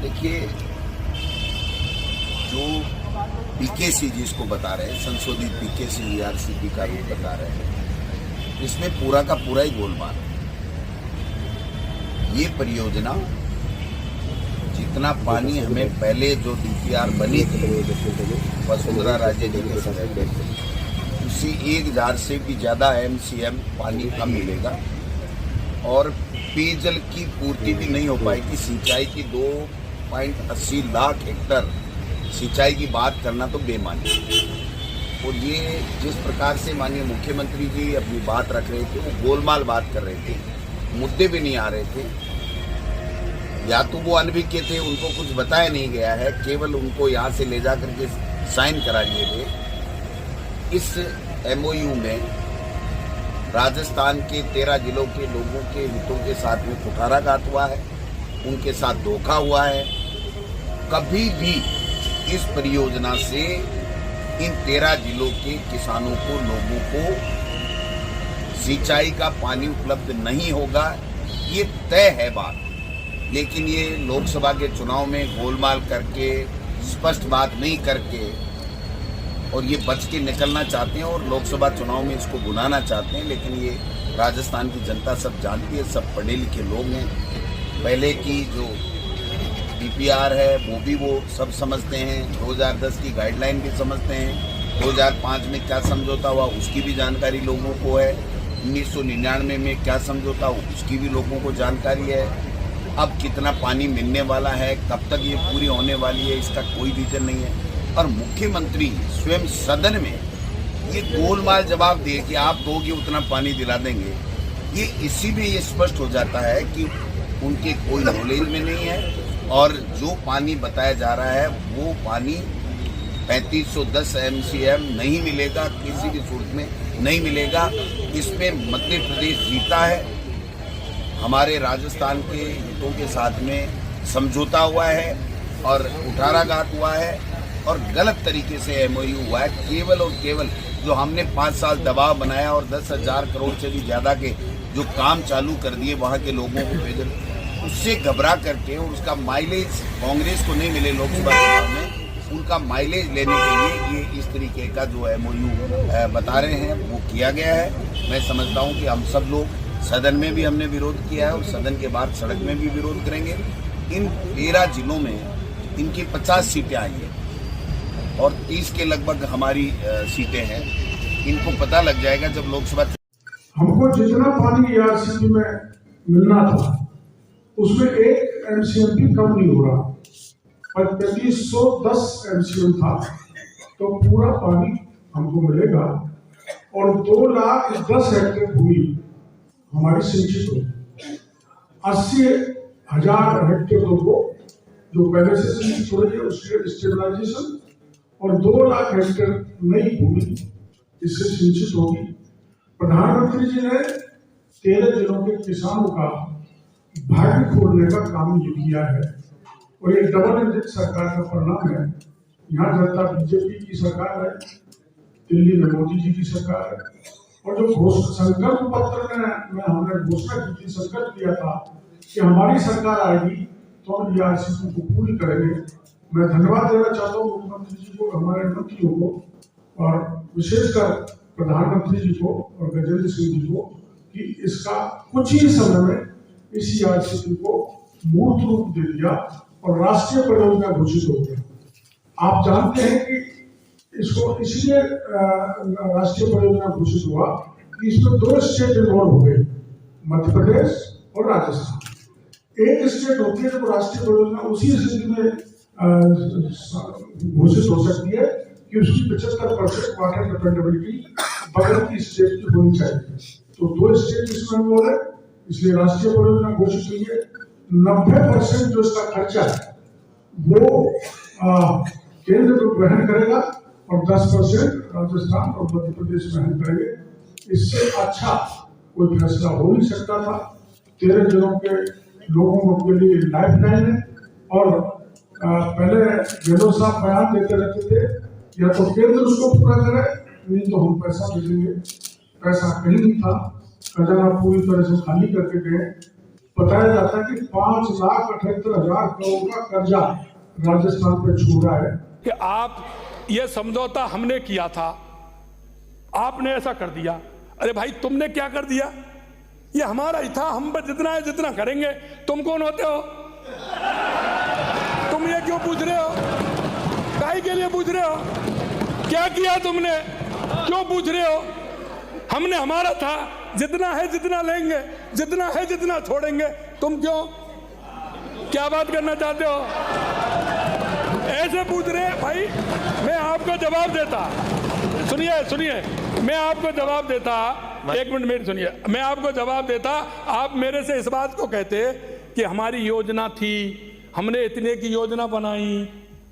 देखिए, जो पीकेसी जिसको बता रहे हैं, संशोधित पीकेसी ईआरसीपी का रूप बता रहे हैं, इसमें पूरा का पूरा ही गोलमाल है। ये परियोजना जितना पानी हमें पहले जो डीपीआर बनी थी वसुंधरा राजे जी के समय पे, उसी 1000 से भी ज़्यादा एमसीएम पानी कम मिलेगा और पेयजल की पूर्ति भी नहीं हो पाएगी। सिंचाई की 2.80 लाख हेक्टर सिंचाई की बात करना तो बेमानी है। और ये जिस प्रकार से माननीय मुख्यमंत्री जी अपनी बात रख रहे थे, वो गोलमाल बात कर रहे थे, मुद्दे भी नहीं आ रहे थे। या तो वो अनभिज्ञ थे, उनको कुछ बताया नहीं गया है, केवल उनको यहाँ से ले जा करके साइन करा दिए गए। इस एमओयू में राजस्थान के 13 जिलों के लोगों के हितों के साथ में कुठाराघात हुआ है, उनके साथ धोखा हुआ है। कभी भी इस परियोजना से इन 13 जिलों के किसानों को, लोगों को सिंचाई का पानी उपलब्ध नहीं होगा, ये तय है बात। लेकिन ये लोकसभा के चुनाव में गोलमाल करके, स्पष्ट बात नहीं करके, और ये बच के निकलना चाहते हैं और लोकसभा चुनाव में इसको बुलाना चाहते हैं। लेकिन ये राजस्थान की जनता सब जानती है, सब पढ़े लिखे लोग हैं। पहले की जो डीपीआर है वो भी वो सब समझते हैं, 2010 की गाइडलाइन भी समझते हैं, 2005 में क्या समझौता हुआ उसकी भी जानकारी लोगों को है, 1999 में क्या समझौता हुआ उसकी भी लोगों को जानकारी है। अब कितना पानी मिलने वाला है, कब तक ये पूरी होने वाली है, इसका कोई विजन नहीं है। और मुख्यमंत्री स्वयं सदन में ये गोलमाल जवाब दिए कि आप दोगे उतना पानी दिला देंगे, ये इसी में ये स्पष्ट हो जाता है कि उनके कोई नॉलेज में नहीं है। और जो पानी बताया जा रहा है वो पानी 3510 एमसीएम नहीं मिलेगा, किसी भी सूरत में नहीं मिलेगा। इसमें मध्य प्रदेश जीता है, हमारे राजस्थान के हितों के साथ में समझौता हुआ है और कुठाराघात हुआ है और गलत तरीके से एमओयू हुआ है। केवल और केवल जो हमने 5 साल दबाव बनाया और 10,000 करोड़ से भी ज़्यादा के जो काम चालू कर दिए वहाँ के लोगों को पेयजल, उससे घबरा करके, और उसका माइलेज कांग्रेस को नहीं मिले लोकसभा चुनाव में, उनका माइलेज लेने के लिए ये इस तरीके का जो एमओयू बता रहे हैं वो किया गया है। मैं समझता हूँ कि हम सब लोग सदन में भी हमने विरोध किया है और सदन के बाद सड़क में भी विरोध करेंगे। इन 13 जिलों में इनकी 50 सीटें आई हैं और 30 के लगभग हमारी सीटें हैं। इनको पता लग जाएगा जब लोकसभा। हमको जितना पानी ईआरसीपी में मिलना था उसमें 1 एमसीएम भी कम नहीं हो रहा, 3510 एमसीएम था, तो पूरा पानी हमको मिलेगा और 2,10,000 हेक्टेयर भूमि हमारी सिंचित होगी। 80,000 हेक्टेयर को जो पहले से सिंचित हो रही है उसके स्टेबलाइजेशन और 2 लाख हेक्टेयर नई भूमि इससे सिंचित होगी। प्रधानमंत्री जी ने 13 जिलों के किसानों का भाग्य खोलने का काम ये किया है और ये डबल इंजन सरकार का परिणाम है। यहाँ जनता बीजेपी की सरकार है, दिल्ली में मोदी जी की सरकार है, और जो संकल्प पत्र में हमने घोषणा की थी, संकल्प किया था कि हमारी सरकार आएगी तो हम ईआरसीपी को पूरी करेंगे। मैं धन्यवाद देना चाहता हूँ मुख्यमंत्री जी को, हमारे मंत्रियों को और विशेषकर प्रधानमंत्री जी को और गजेंद्र सिंह जी को कि इसका कुछ ही समय में इस ईआरसीपी को मूर्त रूप दे दिया और राष्ट्रीय परियोजना घोषित हो गया। आप जानते हैं कि इसको इसलिए राष्ट्रीय परियोजना घोषित हुआ कि इसमें 2 स्टेट इन्वॉल्व हो गए, मध्य प्रदेश और राजस्थान। एक स्टेट होती है जब राष्ट्रीय परियोजना उसी स्थिति में घोषित हो सकती है कि उसकी 75% वाटर डिपेंडेबिलिटी बगल की स्टेट की होनी चाहिए। तो 2 स्टेट इसमें इन्वॉल्व है, इसलिए राष्ट्रीय परियोजना घोषित हुई है। 90% जो इसका खर्चा है वो केंद्र को वहन करेगा और 10% राजस्थान और मध्य प्रदेश वहन करेंगे। इससे अच्छा कोई फैसला हो नहीं सकता था। 13 जिलों के लोगों के लिए लाइफ लाइन है। और पहले गहलोत साहब बयान देते रहते थे, या तो केंद्र उसको पूरा करे, नहीं तो हम पैसा भेजेंगे। पैसा कहीं नहीं था, खजाना पूरी तरह से खाली करके गए। बताया जाता है कि 5,78,000 करोड़ का कर्जा राजस्थान पे छूटा है कि आप ये समझौता हमने किया था, आपने ऐसा कर दिया। अरे भाई तुमने क्या कर दिया? ये हमारा ही था, हम पर जितना है जितना करेंगे। तुम कौन होते हो? तुम ये क्यों पूछ रहे हो? काहे के लिए पूछ रहे हो? क्या किया तुमने? क्यों पूछ रहे हो? हमने हमारा था, जितना है जितना लेंगे, जितना है जितना छोड़ेंगे। तुम क्यों, क्या बात करना चाहते हो? ऐसे पूछ रहे हैं भाई। मैं आपको जवाब देता, सुनिए, मैं आपको जवाब देता, एक मिनट मेरी सुनिए, मैं आपको जवाब देता। आप मेरे से इस बात को कहते कि हमारी योजना थी, हमने इतने की योजना बनाई,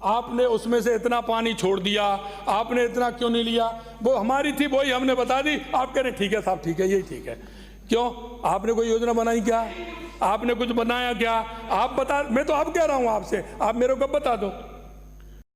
आपने उसमें से इतना पानी छोड़ दिया, आपने इतना क्यों नहीं लिया? वो हमारी थी, वही हमने बता दी। आप कह रहे ठीक है साहब, ठीक है, यही ठीक है। क्यों? आपने कोई योजना बनाई क्या? आपने कुछ बनाया क्या? आप बता, मैं तो आप कह रहा हूं आपसे, आप मेरे को बता दो।